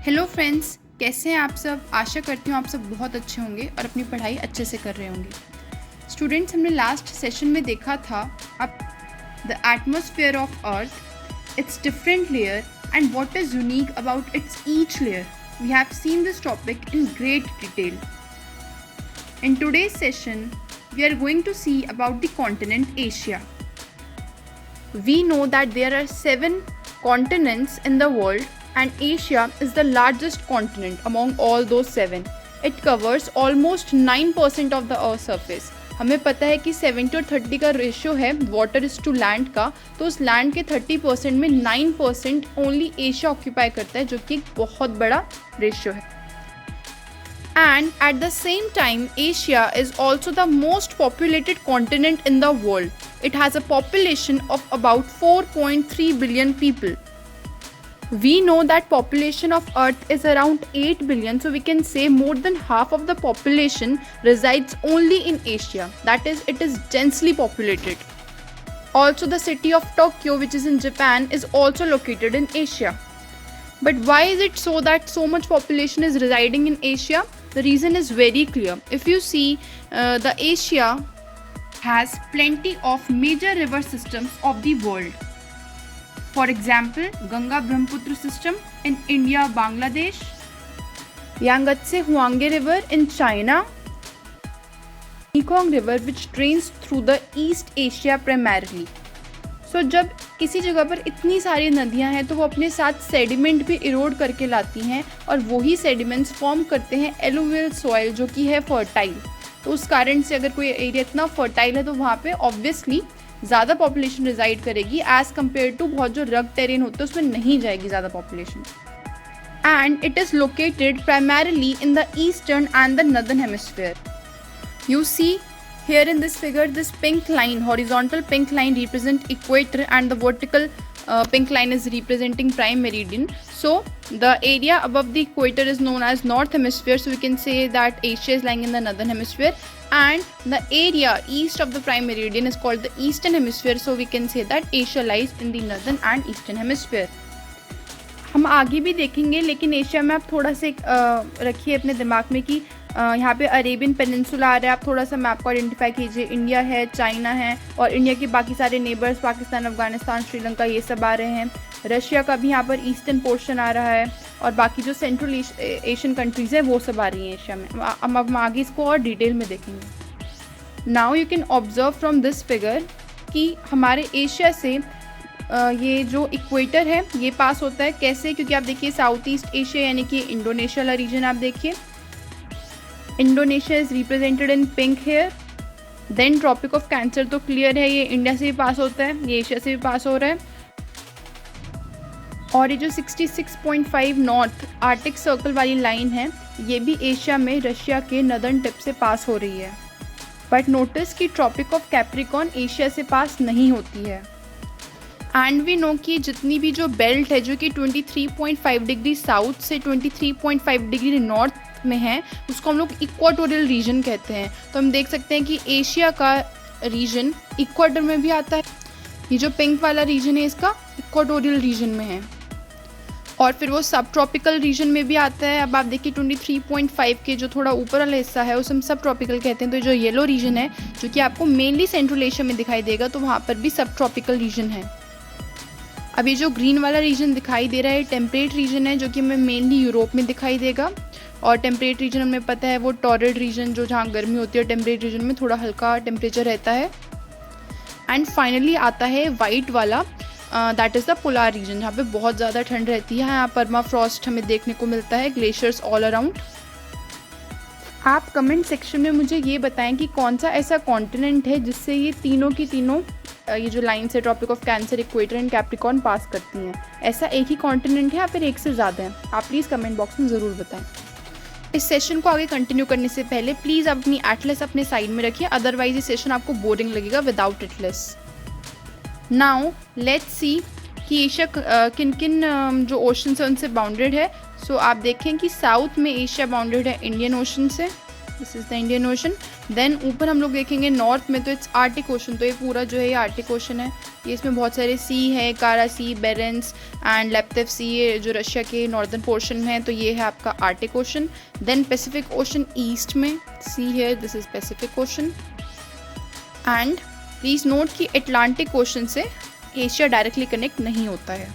Hello friends, कैसे हैं आप सब। आशा करती हूँ आप सब बहुत अच्छे होंगे और अपनी पढ़ाई अच्छे से कर रहे होंगे। स्टूडेंट्स, हमने लास्ट सेशन में देखा था अब the atmosphere of earth, it's different layer and what is unique about it's each layer. We have seen this topic in great detail. In today's session, we are going to see about the continent Asia. We know that there are 7 continents in the world and Asia is the largest continent among all those 7. It covers almost 9% of the earth's surface. हमें पता है कि 70 और 30 का ratio है water is to land का, तो उस लैंड के 30% में 9% ओनली एशिया ऑक्यूपाई करता है, जो कि एक बहुत बड़ा रेशियो है। And at the same time, Asia is also the most populated continent in the world. It has a population of about 4.3 billion people. We know that population of Earth is around 8 billion, so we can say more than half of the population resides only in Asia. That is, it is densely populated. Also, the city of Tokyo, which is in Japan, is also located in Asia. But why is it so that so much population is residing in Asia? The reason is very clear. If you see, the Asia has plenty of major river systems of the world. For example, Ganga Brahmaputra system in India, Bangladesh, Yangtze Huanghe River in China, Mekong River which drains through the East Asia primarily. So जब किसी जगह पर इतनी सारी नदियां हैं तो वो अपने साथ सेडिमेंट भी इरोड करके लाती हैं और वही सेडिमेंट्स फॉर्म करते हैं एलुवियल सॉइल, जो कि है फर्टाइल। तो उस कारण से अगर कोई एरिया इतना फर्टाइल है तो वहाँ पे ऑब्वियसली ज़्यादा पॉपुलेशन रिजाइड करेगी एज़ कम्पेयर टू बहुत जो रग टेरेन होते हैं उसमें नहीं जाएगी ज़्यादा population. And it is located primarily in the eastern and the northern hemisphere. You see here in this figure, this pink line, horizontal pink line represent equator and the vertical pink line is representing prime meridian. So the area above the equator is known as north hemisphere, so we can say that Asia is lying in the northern hemisphere, and the area east of the prime meridian is called the eastern hemisphere, so we can say that Asia lies in the northern and eastern hemisphere. हम आगे भी देखेंगे, लेकिन Asia में आप थोड़ा सा रखिए अपने दिमाग में कि यहाँ पे अरेबियन पेनिनसुला आ रहा है। आप थोड़ा सा मैप को आइडेंटिफाई कीजिए। इंडिया है, चाइना है और इंडिया के बाकी सारे नेबर्स पाकिस्तान, अफगानिस्तान, श्रीलंका, ये सब आ रहे हैं। रशिया का भी यहाँ पर ईस्टर्न पोर्शन आ रहा है और बाकी जो सेंट्रल एशियन कंट्रीज़ हैं वो सब आ रही हैं एशिया में। हम आगे इसको और डिटेल में देखेंगे। Now you can observe from this figure कि हमारे एशिया से ये जो इक्वेटर है ये पास होता है। कैसे? क्योंकि आप देखिए साउथ ईस्ट एशिया यानी कि इंडोनेशिया वाला रीजन आप देखिए, Indonesia is represented in pink here. Then tropic of cancer तो क्लियर है, ये इंडिया से भी पास होता है, ये एशिया से भी पास हो रहा है। और ये जो 66.5 नॉर्थ आर्टिक सर्कल वाली लाइन है ये भी एशिया में रशिया के नदर्न टिप से पास हो रही है। बट नोटिस कि ट्रॉपिक ऑफ कैप्रिकॉन एशिया से पास नहीं होती है। एंड वी नो कि जितनी भी जो बेल्ट है जो कि 23.5 डिग्री साउथ से 23.5 डिग्री नॉर्थ में है उसको हम लोग इक्वाटोरियल रीजन कहते हैं। तो हम देख सकते हैं कि एशिया का रीजन इक्वाटर में भी आता है। ये जो पिंक वाला रीजन है इसका इक्वाटोरियल रीजन में है और फिर वो सब ट्रॉपिकल रीजन में भी आता है। अब आप देखिए 23.5 के जो थोड़ा ऊपर वाला हिस्सा है उसे हम सब ट्रॉपिकल कहते हैं। तो जो येलो रीजन है जो कि आपको मेनली सेंट्रल एशिया में दिखाई देगा तो वहाँ पर भी सब ट्रॉपिकल रीजन है। अभी जो ग्रीन वाला रीजन दिखाई दे रहा है टेम्परेट रीजन है जो कि हमें मेनली यूरोप में दिखाई देगा। और टेम्परेट रीजन हमें पता है वो टॉररिड रीजन जो जहाँ गर्मी होती है, टेम्परेट रीजन में थोड़ा हल्का टेम्परेचर रहता है। एंड फाइनली आता है वाइट वाला, that is the polar region जहाँ पे बहुत ज़्यादा ठंड रहती है। यहाँ परमाफ्रॉस्ट हमें देखने को मिलता है, ग्लेशियर्स ऑल अराउंड। आप कमेंट सेक्शन में मुझे ये बताएं कि कौन सा ऐसा कॉन्टिनेंट है जिससे ये तीनों की तीनों ये जो लाइन से tropic of cancer, equator and capricorn pass करती हैं। ऐसा एक ही कॉन्टिनेंट है या फिर एक से ज़्यादा है? आप प्लीज़ कमेंट बॉक्स में ज़रूर बताएं। इस सेशन को आगे कंटिन्यू करने से पहले प्लीज़ आप अपनी एटलस अपने साइड में रखिए, अदरवाइज ये सेशन आपको बोरिंग लगेगा without Atlas. Now let's see कि एशिया किन किन जो ओशन है उनसे बाउंडेड है। सो आप देखें कि साउथ में एशिया बाउंडेड है इंडियन ओशन से, this is the Indian Ocean. Then ऊपर हम लोग देखेंगे नॉर्थ में, तो इट्स आर्टिक ओशन। तो ये पूरा जो है ये आर्टिक ओशन है। ये इसमें बहुत सारे सी है, कारा सी, बेरेंस एंड लेप्टेव सी, ये जो रशिया के नॉर्दर्न पोर्शन में है, तो ये है आपका Arctic Ocean. Then Pacific Ocean east में सी है, this is Pacific Ocean. And please note कि अटलांटिक ओशन से एशिया डायरेक्टली कनेक्ट नहीं होता है।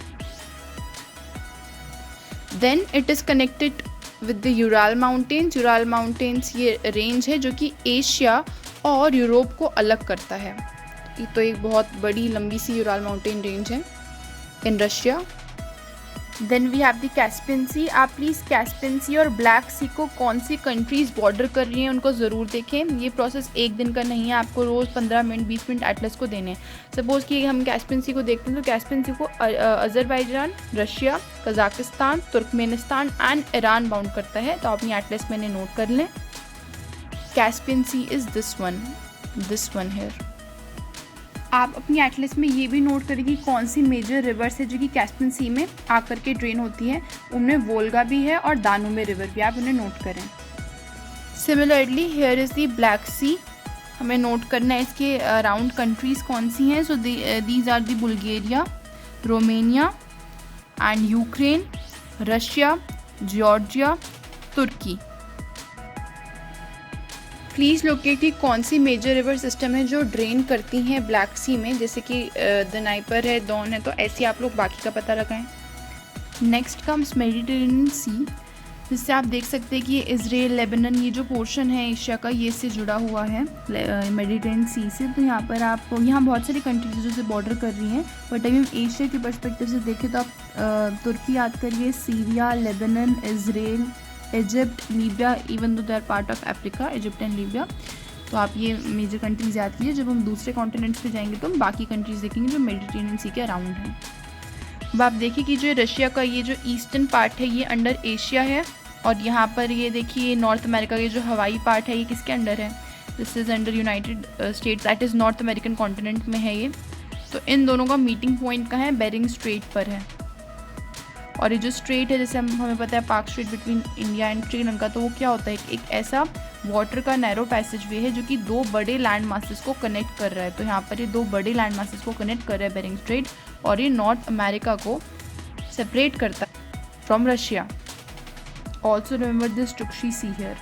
Then it is connected with the Ural Mountains. Ural Mountains ये रेंज है जो कि एशिया और यूरोप को अलग करता है। ये तो एक बहुत बड़ी लंबी सी यूराल माउंटेन रेंज है in Russia. Then we have the Caspian sea. आप प्लीज़ कैस्पियन सी और ब्लैक सी को कौन सी कंट्रीज़ बॉर्डर कर रही हैं उनको ज़रूर देखें। ये प्रोसेस एक दिन का नहीं है, आपको रोज़ 15 मिनट 20 मिनट एटलस को देने हैं। सपोज़ कि हम कैस्पियन सी को देखते हैं तो कैस्पियन सी को Azerbaijan, Russia, Kazakhstan, Turkmenistan and Iran bound करता है। तो अपनी एटलस मैंने नोट कर लें। Caspian Sea is this one here. आप अपनी एटलस में ये भी नोट करें कि कौन सी मेजर रिवर्स है जो कि कैस्पियन सी में आकर के ड्रेन होती है। उनमें वोल्गा भी है और दानुबे रिवर भी, आप उन्हें नोट करें। Similarly here is the black sea. हमें नोट करना है इसके अराउंड कंट्रीज़ कौन सी हैं। So these are the Bulgaria, Romania and Ukraine, Russia, Georgia, Turkey. Please locate कि कौन सी मेजर रिवर सिस्टम है जो ड्रेन करती हैं ब्लैक सी में, जैसे कि दनाइपर है, डॉन है, तो ऐसे आप लोग बाकी का पता लगाएं। नेक्स्ट कम्स मेडिटेरेनियन सी, जिससे आप देख सकते हैं कि ये इजराइल, लेबनान, ये जो पोर्शन है एशिया का, ये इससे जुड़ा हुआ है मेडिटेरेनियन सी से। तो यहाँ पर आप बहुत सारी कंट्रीज से बॉर्डर कर रही हैं, बट अभी हम एशिया के पर्सपेक्टिव से देखें तो आप तुर्की याद करिए, Syria, Lebanon, Israel, Egypt, Libya, even though they are part of Africa, Egypt and Libya. तो आप ये मेजर कंट्रीज़ याद कीजिए। जब हम दूसरे कॉन्टिनेंट्स पे जाएंगे तो हम बाकी कंट्रीज़ देखेंगे जो मेडिटेरेनियन सी के अराउंड हैं। अब आप देखिए कि जो रशिया का ये जो ईस्टर्न पार्ट है ये अंडर एशिया है, और यहाँ पर ये देखिए नॉर्थ अमेरिका के जो हवाई पार्ट है ये किसके अंडर है, this is under United states, that is north American continent में है ये। तो इन दोनों का मीटिंग पॉइंट कहाँ है, बेरिंग स्ट्रेट पर है। और ये जो स्ट्रेट है, जैसे हमें पता है पाक straight between India and Sri Lanka, तो वो क्या होता है, एक ऐसा वाटर का नैरो पैसेज वे है जो कि दो बड़े लैंड मासेस को कनेक्ट कर रहा है। तो यहाँ पर ये दो बड़े लैंड मासेस को कनेक्ट कर रहा है बेरिंग स्ट्रेट, और ये नॉर्थ अमेरिका को सेपरेट करता है from Russia. Also remember this टुक्शी sea here.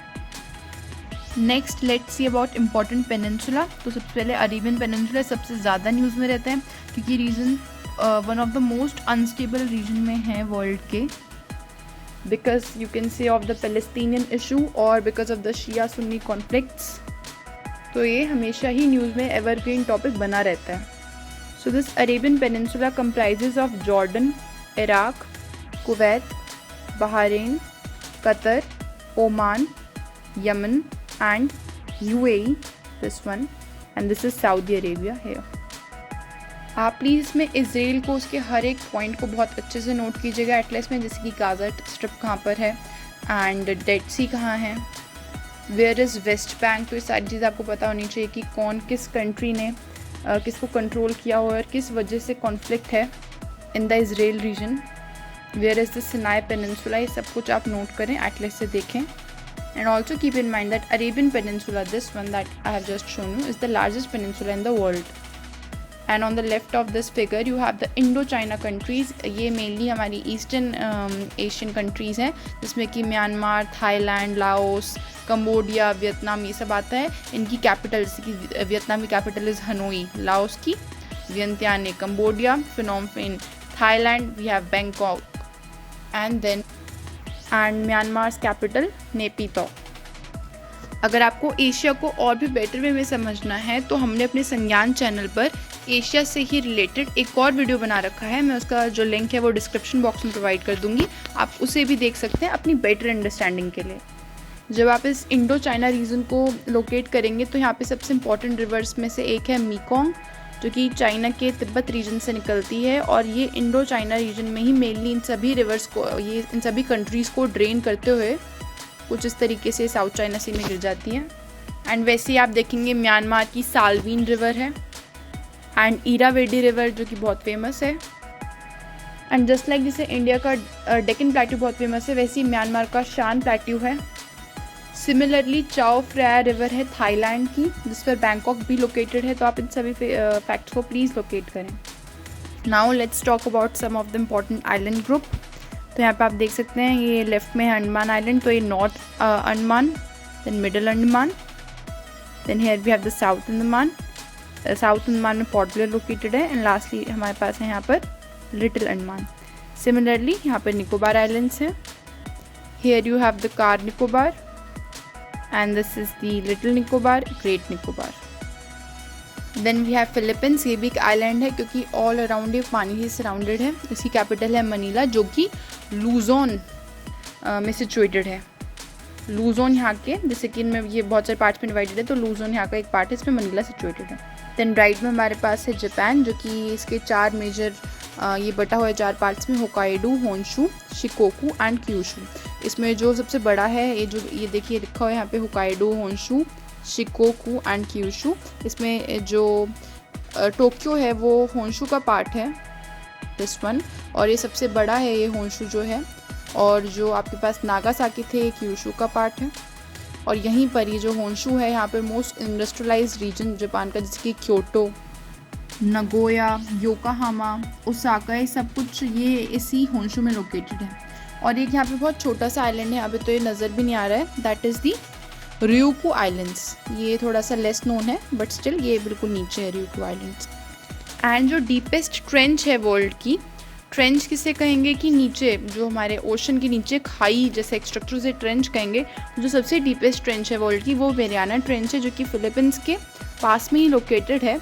Next let's see about important peninsula. तो सबसे पहले अरेबियन पेनिनसुला सबसे ज़्यादा न्यूज़ में रहता है, क्योंकि reason one of the most unstable region में है वर्ल्ड के, because you can say of the Palestinian issue और because of the Shia Sunni conflicts. तो ये हमेशा ही न्यूज़ में एवरग्रीन टॉपिक बना रहता है। So this Arabian peninsula comprises of Jordan, Iraq, Kuwait, Bahrain, Qatar, Oman, Yemen and UAE, this one, and this is Saudi Arabia है। आप प्लीज़ इसमें इजराइल को, उसके हर एक पॉइंट को बहुत अच्छे से नोट कीजिएगा एटलस में, जैसे कि गाज़ा स्ट्रिप कहाँ पर है एंड डेड सी कहाँ है, वेयर इज़ वेस्ट बैंक। तो ये सारी चीज़ आपको पता होनी चाहिए कि कौन किस कंट्री ने किसको कंट्रोल किया हुआ है और किस वजह से कॉन्फ्लिक्ट है in the Israel region. Where is the Sinai peninsula, ये सब कुछ आप नोट करें, एटलस से देखें। And also keep in mind that Arabian peninsula, this one that I have just shown you, is the largest peninsula in the world. And on the left of this figure you have the Indo China countries. ये mainly हमारी eastern Asian countries हैं, जिसमें कि Myanmar, Thailand, Laos, Cambodia, Vietnam, ये सब आता है। इनकी कैपिटल, जैसे कि वियतनाम की कैपिटल इज़ हनोई, लाओस की Vientiane, Cambodia, Phnom Penh, Thailand we have Bangkok, and Myanmar's capital Naypyidaw. अगर आपको एशिया को और भी बेटर वे में समझना है तो हमने अपने संज्ञान चैनल पर एशिया से ही रिलेटेड एक और वीडियो बना रखा है। मैं उसका जो लिंक है वो डिस्क्रिप्शन बॉक्स में प्रोवाइड कर दूंगी, आप उसे भी देख सकते हैं अपनी बेटर अंडरस्टैंडिंग के लिए। जब आप इस इंडो चाइना रीजन को लोकेट करेंगे तो यहाँ पे सबसे इंपॉर्टेंट रिवर्स में से एक है मीकोंग, जो कि चाइना के तिब्बत रीजन से निकलती है, और ये इंडो चाइना रीजन में ही मेनली इन सभी रिवर्स को, ये इन सभी कंट्रीज़ को ड्रेन करते हुए कुछ इस तरीके से साउथ चाइना सी में गिर जाती है। एंड वैसे ही आप देखेंगे म्यांमार की सालवीन रिवर है एंड इरावेडी रिवर जो कि बहुत फेमस है। एंड जस्ट लाइक जैसे इंडिया का डेक्कन प्लेट्यू बहुत फेमस है, वैसे ही म्यांमार का शान प्लेट्यू है। सिमिलरली चाओ फ्राया रिवर है थाईलैंड की, जिस पर बैंकॉक भी लोकेटेड है, तो आप इन सभी फैक्ट्स को प्लीज़ लोकेट करें। Now let's talk about some of the important island group. तो यहाँ पे आप देख सकते हैं ये लेफ्ट में है अंडमान आइलैंड, तो ये north Andaman, then middle Andaman, then here we have the south Andaman. South Andaman में पोर्ट ब्लेयर लोकेटेड है, एंड लास्टली हमारे पास है यहाँ पर लिटिल अंडमान। सिमिलरली यहाँ पर निकोबार आइलैंड्स हैं, here you have the Car Nicobar and this is the little Nicobar, great Nicobar. Then we have Philippines, ये भी एक आइलैंड है क्योंकि ऑल अराउंड ये पानी से सराउंडेड है। इसकी कैपिटल है मनीला, जो कि लूजोन में सिचुएटेड है। लूजोन यहाँ के, जैसे कि इनमें ये बहुत सारे पार्ट्स में डिवाइडेड है, तो लूजोन यहाँ का एक पार्ट है, इसमें मनीला सिचुएटेड है। देन राइट में हमारे पास है जापान, जो कि इसके 4 मेजर ये बटा हुआ है 4 पार्ट्स में, Hokkaido, Honshu, Shikoku and Kyushu. इसमें जो सबसे बड़ा है ये देखिए लिखा हुआ है यहाँ पे Hokkaido, Honshu, Shikoku and Kyushu. इसमें जो टोक्यो है वो होन्शू का पार्ट है, दिस वन, और ये सबसे बड़ा है ये होन्शू जो है, और जो आपके पास नागासाकी थे क्यूशू का पार्ट है। और यहीं पर ये जो होन्शू है यहाँ पे मोस्ट इंडस्ट्रियलाइज्ड रीजन जापान का, जैसे कि क्योटो, नगोया, योकोहामा, ओसाका, ये सब कुछ ये इसी होन्शू में लोकेटेड है। और एक यहाँ पे बहुत छोटा सा आइलैंड है, अभी तो ये नज़र भी नहीं आ रहा है, that is the ryukyu islands. ये थोड़ा सा लेस नोन है बट स्टिल ये बिल्कुल नीचे है ryukyu आइलैंड्स। एंड जो डीपेस्ट ट्रेंच है वर्ल्ड की, ट्रेंच किसे कहेंगे कि नीचे जो हमारे ओशन के नीचे खाई जैसे एक स्ट्रक्चर से ट्रेंच कहेंगे। जो सबसे डीपेस्ट ट्रेंच है वर्ल्ड की वो मेरियाना ट्रेंच है, जो कि फिलीपींस के पास में ही लोकेटेड है,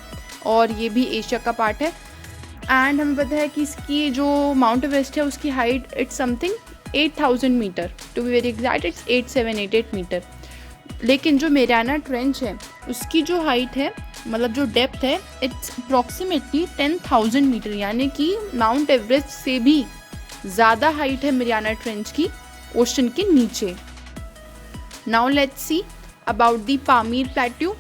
और ये भी एशिया का पार्ट है। एंड हमें पता है कि इसकी जो माउंट एवरेस्ट है उसकी height it's something 8000 metre, to be very exact it's 8788 metre. लेकिन जो मेरियाना ट्रेंच है उसकी जो हाइट है, मतलब जो डेप्थ है, इट्स अप्रॉक्सीमेटली 10,000 मीटर, यानी कि माउंट एवरेस्ट से भी ज़्यादा हाइट है मेरियाना ट्रेंच की ओशन के नीचे। Now let's see about the Pamir plateau.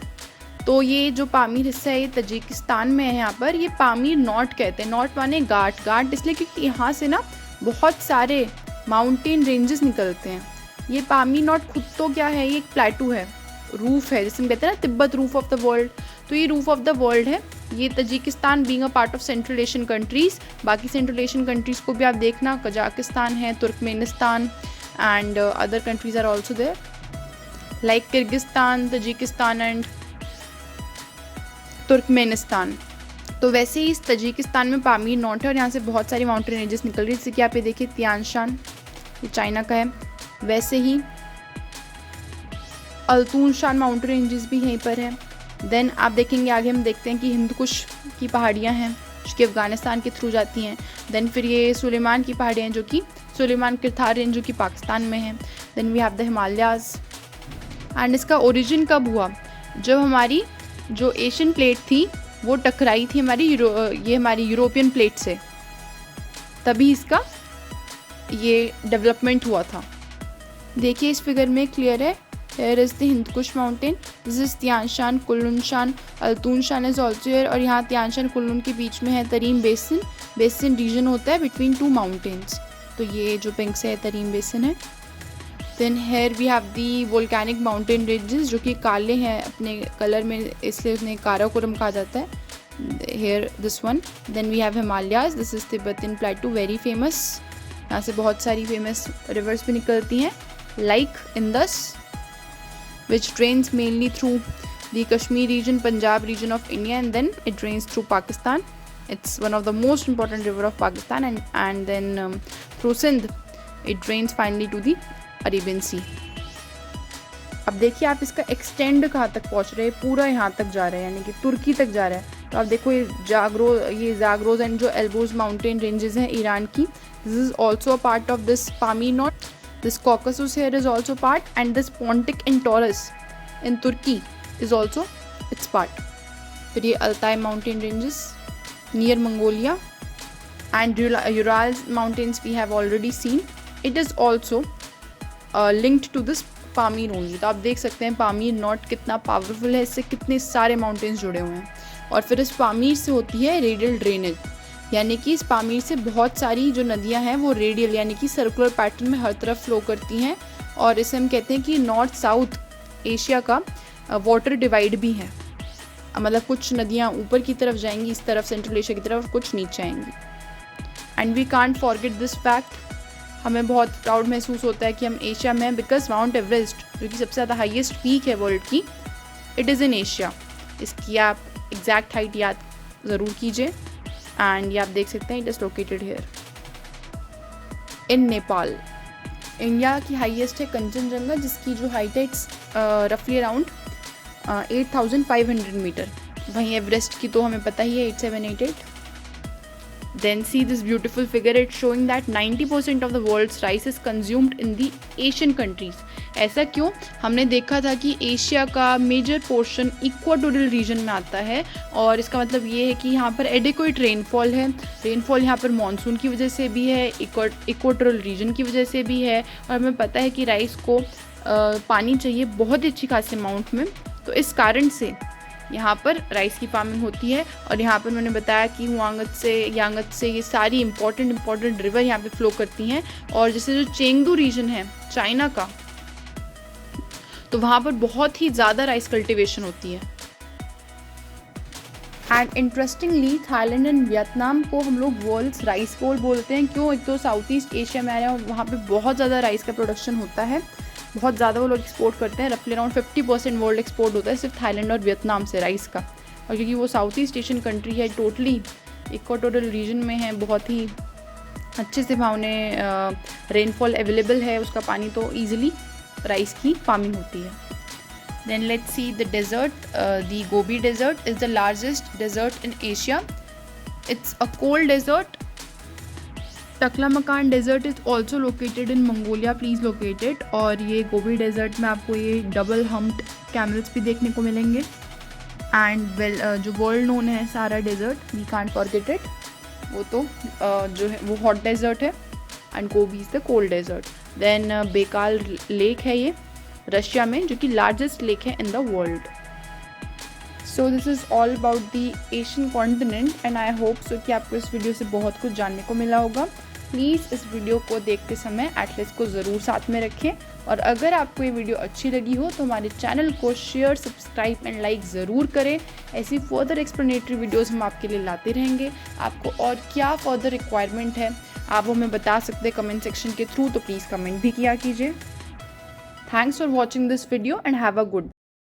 तो ये जो पामीर हिस्सा है ये तजिकिस्तान में है। यहाँ पर ये पामीर नॉट कहते हैं, नॉट माने घाट, घाट इसलिए क्योंकि यहाँ से ना बहुत सारे माउंटेन रेंजेस निकलते हैं। ये पामीर नॉट खुद तो क्या है, ये एक प्लेटू है, रूफ है, जिसे हम कहते हैं ना Tibet roof of the world, तो ये रूफ ऑफ द वर्ल्ड है। ये Tajikistan being a part of central Asian countries, बाकी सेंट्रल एशियन कंट्रीज़ को भी आप देखना, कजाकिस्तान है, Turkmenistan and other countries are also there like Kyrgyzstan, Tajikistan and Turkmenistan. तो वैसे ही इस तजिकिस्तान में पामीर नॉट है और यहाँ से बहुत सारी माउंटेन रेंजेस निकल रही है, जैसे कि आप ये देखिए तियानशान, ये चाइना का है। वैसे ही अल्तूनशान माउंटेन रेंजेस भी यहीं पर है। देन आप देखेंगे आगे हम देखते हैं कि हिंदकुश की पहाड़ियाँ हैं जो कि अफ़गानिस्तान के थ्रू जाती हैं। देन फिर ये सुलेमान की पहाड़ियाँ हैं जो कि सुलेमान किरथार रेंज जो कि पाकिस्तान में है। Then we have the Himalayas. एंड इसका ओरिजिन कब हुआ, जब हमारी जो एशियन प्लेट थी वो टकराई थी हमारी यूरोपियन प्लेट से, तभी इसका ये डेवलपमेंट हुआ था। देखिए इस फिगर में क्लियर है, here is the Hindu Kush mountain, this is Tian Shan, Kunlun Shan, Altun Shan is also here, और यहाँ तियानशान कुल्लुन के बीच में है तरीम बेसिन। बेसिन रीजन होता है बिटवीन 2 माउंटेन्स, तो ये जो पिंक से है तरीम बेसिन है। Then here we have the volcanic mountain ranges जो कि काले हैं अपने कलर में, इसलिए उन्हें काराकोरम कहा जाता है। Here this one. Then we have Himalayas, this is Tibetan plateau, very famous. यहाँ से बहुत सारी फेमस रिवर्स भी निकलती हैं, like Indus which drains mainly through the Kashmir region, Punjab region of India, and then it drains through Pakistan. It's one of the most important river of Pakistan, and then through Sindh it drains finally to the Arabian Sea. अब देखिए आप इसका extend कहाँ तक पहुँच रहे हैं, पूरा यहाँ तक जा रहे हैं, यानी कि तुर्की तक जा रहा है। तो आप देखो ये जाग्रोज एंड जो एल्बोज माउंटेन रेंजेस हैं ईरान की, this is also a part of this Pamir not. This Caucasus here is also part, and this Pontic and Taurus in Turkey is also its part. फिर ये Altai mountain ranges near Mongolia and Ural mountains we have already seen. It is also linked to this Pamir only. तो आप देख सकते हैं Pamir not कितना powerful है, इससे कितने सारे माउंटेन्स जुड़े हुए हैं। और फिर इस पामीर से होती है रेडियल ड्रेनेज, यानी कि इस पामीर से बहुत सारी जो नदियां हैं वो रेडियल यानी कि सर्कुलर पैटर्न में हर तरफ फ्लो करती हैं और इसे हम कहते हैं कि नॉर्थ साउथ एशिया का वाटर डिवाइड भी है। मतलब कुछ नदियाँ ऊपर की तरफ जाएंगी इस तरफ सेंट्रल एशिया की तरफ, कुछ नीचे आएंगी। And we can't forget this fact. हमें बहुत प्राउड महसूस होता है कि हम एशिया में हैं, बिकॉज माउंट एवरेस्ट जो कि सबसे ज़्यादा हाईएस्ट पीक है वर्ल्ड की, इट इज़ इन एशिया। इसकी आप एग्जैक्ट हाइट याद ज़रूर कीजिए। एंड ये आप देख सकते हैं, it is located here in Nepal. India की हाईएस्ट है कंचनजंगा, जिसकी जो हाइट है इट्स रफली अराउंड 8500 मीटर। वहीं एवरेस्ट की तो हमें पता ही है 8788। Then see this beautiful figure, it's showing that 90% of the world's rice is consumed in the Asian countries. ऐसा क्यों? हमने देखा था कि एशिया का मेजर पोर्शन इक्वाटोरियल रीजन में आता है, और इसका मतलब ये है कि यहाँ पर एडिक्वेट रेनफॉल है। रेनफॉल यहाँ पर मानसून की वजह से भी है, इक्वाटोरियल रीजन की वजह से भी है, और हमें पता है कि राइस को पानी चाहिए बहुत ही अच्छी खासी अमाउंट में, तो इस कारण से यहाँ पर राइस की फार्मिंग होती है। और यहाँ पर मैंने बताया कि यांगत से ये सारी इंपॉर्टेंट रिवर यहाँ पे फ्लो करती हैं। और जैसे जो चेंगडू रीजन है चाइना का, तो वहाँ पर बहुत ही ज़्यादा राइस कल्टीवेशन होती है। And interestingly Thailand and Vietnam को हम लोग वर्ल्ड्स राइस बोल बोलते हैं। क्यों? एक तो साउथ ईस्ट एशिया में आ रहे हैं और वहाँ पे बहुत ज़्यादा राइस का प्रोडक्शन होता है, बहुत ज़्यादा वो लोग एक्सपोर्ट करते हैं। रफली अराउंड 50% वर्ल्ड एक्सपोर्ट होता है सिर्फ थाईलैंड और वियतनाम से राइस का। और क्योंकि वो साउथ ईस्ट एशियन कंट्री है, टोटली इक्वाटोरियल रीजन में है, बहुत ही अच्छे से वहाँ उन्हें रेनफॉल अवेलेबल है, उसका पानी, तो ईजिली राइस की फार्मिंग होती है। Then let's see the desert. The Gobi Desert is the largest desert in Asia. It's a cold desert. Taklamakan Desert is also located in Mongolia. Please locate it. और ये Gobi desert में आपको ये double humped camels भी देखने को मिलेंगे। And जो वर्ल्ड नोन है सारा desert, we can't forget it, वो तो जो है वो हॉट डेजर्ट है, and Gobi is the cold desert. Then Baikal lake है ये रशिया में, जो कि लार्जेस्ट लेक है in the world. So this is all about the Asian continent, and I hope so कि आपको इस वीडियो से बहुत कुछ जानने को मिला होगा। प्लीज़ इस वीडियो को देखते समय एटलस को ज़रूर साथ में रखें, और अगर आपको ये वीडियो अच्छी लगी हो तो हमारे चैनल को शेयर, सब्सक्राइब एंड लाइक ज़रूर करें। ऐसी फर्दर एक्सप्लेनेटरी वीडियोज़ हम आपके लिए लाते रहेंगे। आपको और क्या फर्दर रिक्वायरमेंट है आप हमें बता सकते हैं कमेंट सेक्शन के थ्रू, तो प्लीज़ कमेंट भी किया कीजिए। Thanks for watching this video and have a good day.